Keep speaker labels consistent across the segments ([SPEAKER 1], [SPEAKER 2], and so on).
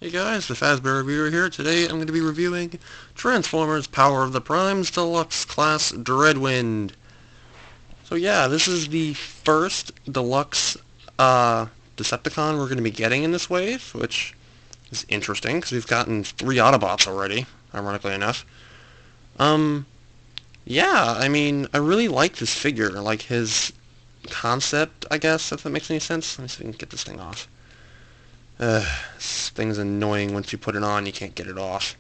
[SPEAKER 1] Hey guys, the Fazbear Reviewer here. Today I'm going to be reviewing Transformers Power of the Primes Deluxe Class Dreadwind. So yeah, this is the first Deluxe Decepticon we're going to be getting in this wave, which is interesting because we've gotten 3 Autobots already, ironically enough. Yeah, I mean, I really like this figure, like his concept, I guess, if that makes any sense. Let me see if I can get this thing off. This thing's annoying. Once you put it on, you can't get it off.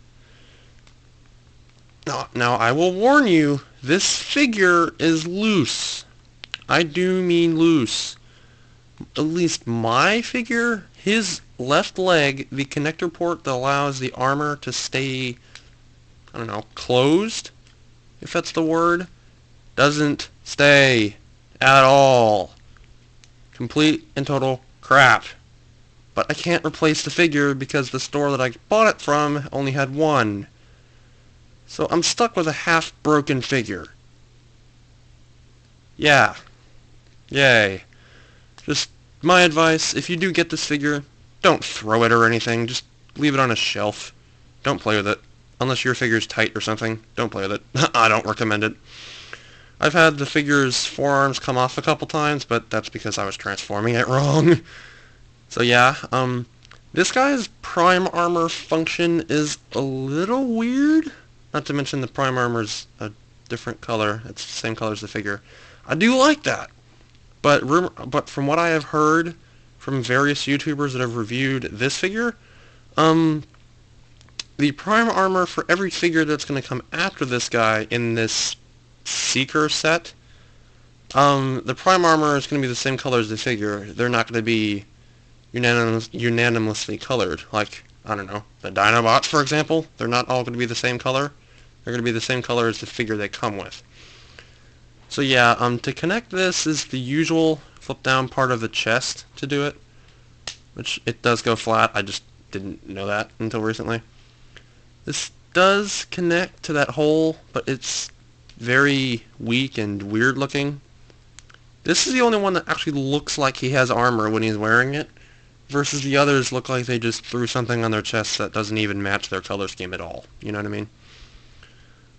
[SPEAKER 1] Now, I will warn you, this figure is loose. I do mean loose. At least my figure, his left leg, the connector port that allows the armor to stay, I don't know, closed, if that's the word, doesn't stay at all. Complete and total crap. But I can't replace the figure because the store that I bought it from only had one. So I'm stuck with a half-broken figure. Yeah. Yay. Just my advice, if you do get this figure, don't throw it or anything. Just leave it on a shelf. Don't play with it. Unless your figure's tight or something, don't play with it. I don't recommend it. I've had the figure's forearms come off a couple times, but that's because I was transforming it wrong. So yeah, this guy's prime armor function is a little weird. Not to mention the prime armor's a different color. It's the same color as the figure. I do like that. But from what I have heard from various YouTubers that have reviewed this figure, the prime armor for every figure that's going to come after this guy in this Seeker set, the prime armor is going to be the same color as the figure. They're not going to be unanimously colored. Like, I don't know, the Dinobots, for example, they're not all going to be the same color. They're going to be the same color as the figure they come with. So yeah, to connect this is the usual flip down part of the chest to do it, which it does go flat. I just didn't know that until recently. This does connect to that hole, but it's very weak and weird looking. This is the only one that actually looks like he has armor when he's wearing it, versus the others look like they just threw something on their chest that doesn't even match their color scheme at all. You know what I mean?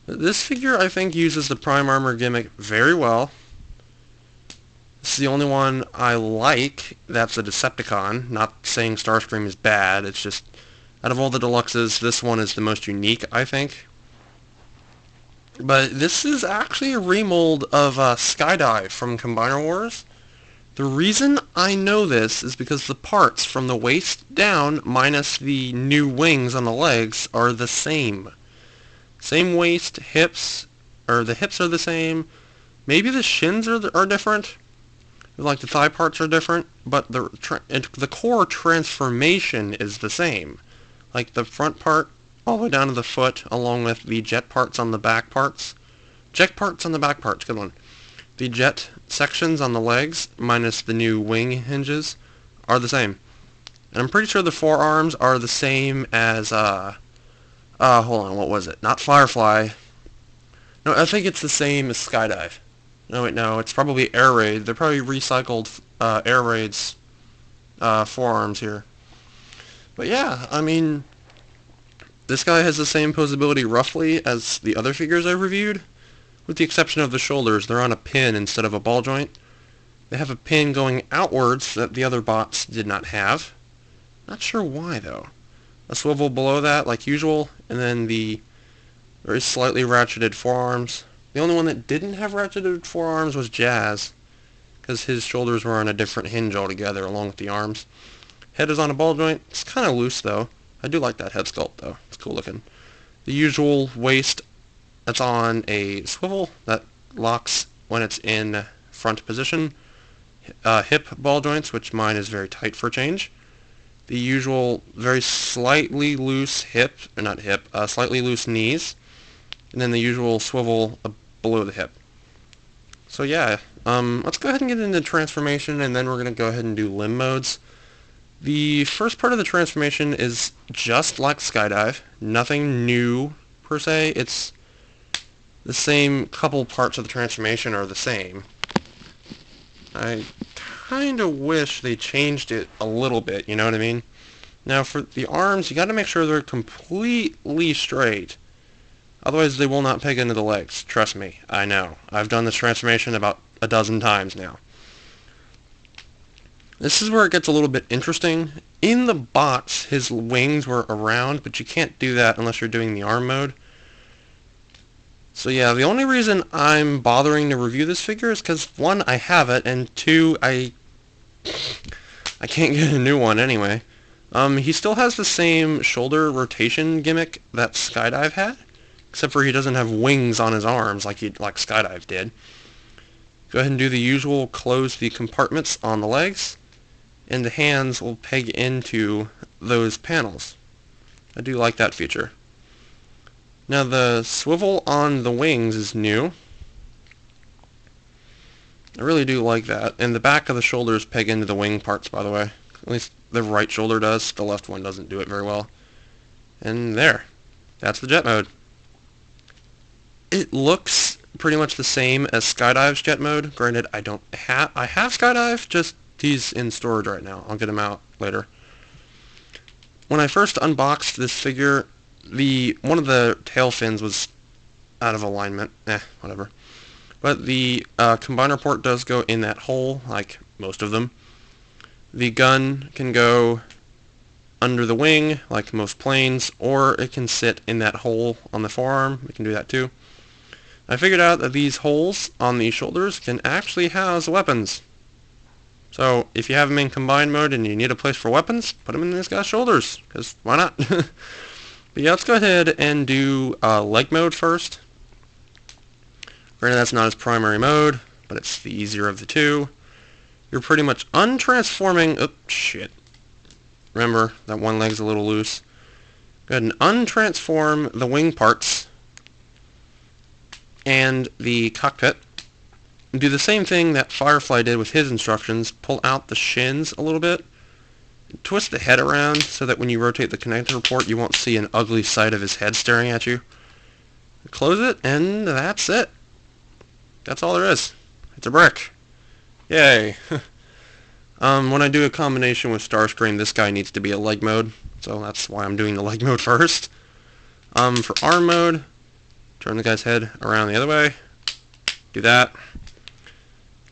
[SPEAKER 1] This figure, I think, uses the prime armor gimmick very well. This is the only one I like that's a Decepticon. Not saying Starscream is bad, it's just, out of all the deluxes, this one is the most unique, I think. But this is actually a remold of Skydive from Combiner Wars. The reason I know this is because the parts from the waist down, minus the new wings on the legs, are the same. Same waist, hips, or the hips are the same. Maybe the shins are different. Like the thigh parts are different, but the core transformation is the same. Like the front part all the way down to the foot, along with the jet parts on the back parts. Jet parts on the back parts, good one. The jet sections on the legs, minus the new wing hinges, are the same. And I'm pretty sure the forearms are the same as, hold on, what was it? Not Firefly. No, I think it's the same as Skydive. No, wait, no, it's probably Air Raid. They're probably recycled Air Raid's forearms here. But yeah, I mean, this guy has the same posability roughly as the other figures I've reviewed, with the exception of the shoulders. They're on a pin instead of a ball joint. They have a pin going outwards that the other bots did not have. Not sure why, though. A swivel below that, like usual, and then the very slightly ratcheted forearms. The only one that didn't have ratcheted forearms was Jazz, because his shoulders were on a different hinge altogether, along with the arms. Head is on a ball joint. It's kind of loose, though. I do like that head sculpt, though. It's cool looking. The usual waist that's on a swivel that locks when it's in front position. Hip ball joints, which mine is very tight for change. The usual very slightly loose hip, or not hip, slightly loose knees. And then the usual swivel below the hip. So yeah, let's go ahead and get into transformation, and then we're going to go ahead and do limb modes. The first part of the transformation is just like Skydive. Nothing new, per se. It's the same couple parts of the transformation are the same. I kind of wish they changed it a little bit, you know what I mean? Now for the arms, you got to make sure they're completely straight. Otherwise they will not peg into the legs. Trust me, I know. I've done this transformation about a dozen times now. This is where it gets a little bit interesting. In the box, his wings were around, but you can't do that unless you're doing the arm mode. So yeah, the only reason I'm bothering to review this figure is because, one, I have it, and two, I can't get a new one anyway. He still has the same shoulder rotation gimmick that Skydive had, except for he doesn't have wings on his arms like Skydive did. Go ahead and do the usual, close the compartments on the legs, and the hands will peg into those panels. I do like that feature. Now the swivel on the wings is new. I really do like that. And the back of the shoulders peg into the wing parts, by the way. At least the right shoulder does. The left one doesn't do it very well. And there. That's the jet mode. It looks pretty much the same as Skydive's jet mode. Granted, I have Skydive, just he's in storage right now. I'll get him out later. When I first unboxed this figure, one of the tail fins was out of alignment. Whatever. But the combiner port does go in that hole, like most of them. The gun can go under the wing, like most planes, or it can sit in that hole on the forearm. It can do that too. I figured out that these holes on the shoulders can actually house weapons. So if you have them in combined mode and you need a place for weapons, put them in this guy's shoulders, because why not? But yeah, let's go ahead and do leg mode first. Granted, that's not his primary mode, but it's the easier of the two. You're pretty much untransforming... Oh, shit. Remember, that one leg's a little loose. Go ahead and untransform the wing parts and the cockpit. Do the same thing that Firefly did with his instructions. Pull out the shins a little bit. Twist the head around so that when you rotate the connector port, you won't see an ugly sight of his head staring at you. Close it, and that's it. That's all there is. It's a brick. Yay. When I do a combination with Starscream, this guy needs to be a leg mode, so that's why I'm doing the leg mode first. For arm mode, turn the guy's head around the other way. Do that.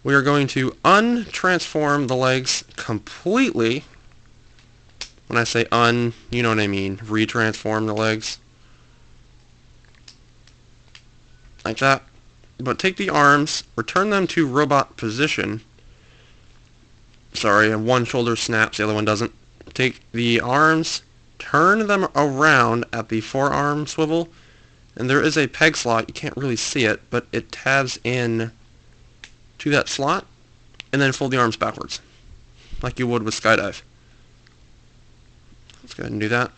[SPEAKER 1] We are going to untransform the legs completely. When I say you know what I mean. Retransform the legs. Like that. But take the arms, return them to robot position. Sorry, one shoulder snaps, the other one doesn't. Take the arms, turn them around at the forearm swivel, and there is a peg slot. You can't really see it, but it tabs in to that slot, and then fold the arms backwards, like you would with Skydive. Let's go ahead and do that.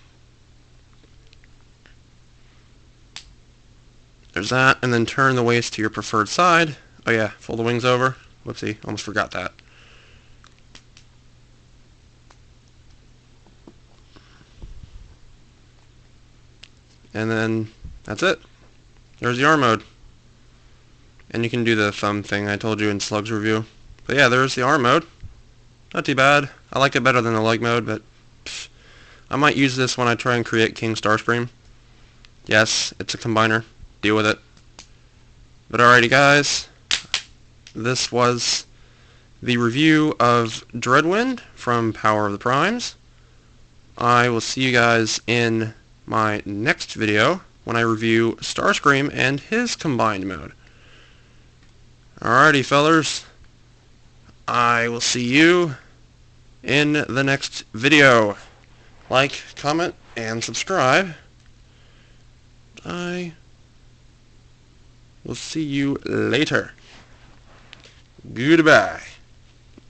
[SPEAKER 1] There's that, and then turn the waist to your preferred side. Oh yeah, fold the wings over. Whoopsie, almost forgot that. And then that's it. There's the arm mode. And you can do the thumb thing I told you in Slug's review. But yeah, there's the arm mode. Not too bad. I like it better than the leg mode, but I might use this when I try and create King Starscream. Yes, it's a combiner. Deal with it. But alrighty guys, this was the review of Dreadwind from Power of the Primes. I will see you guys in my next video when I review Starscream and his combined mode. Alrighty fellers, I will see you in the next video. Like, comment, and subscribe. I will see you later. Goodbye.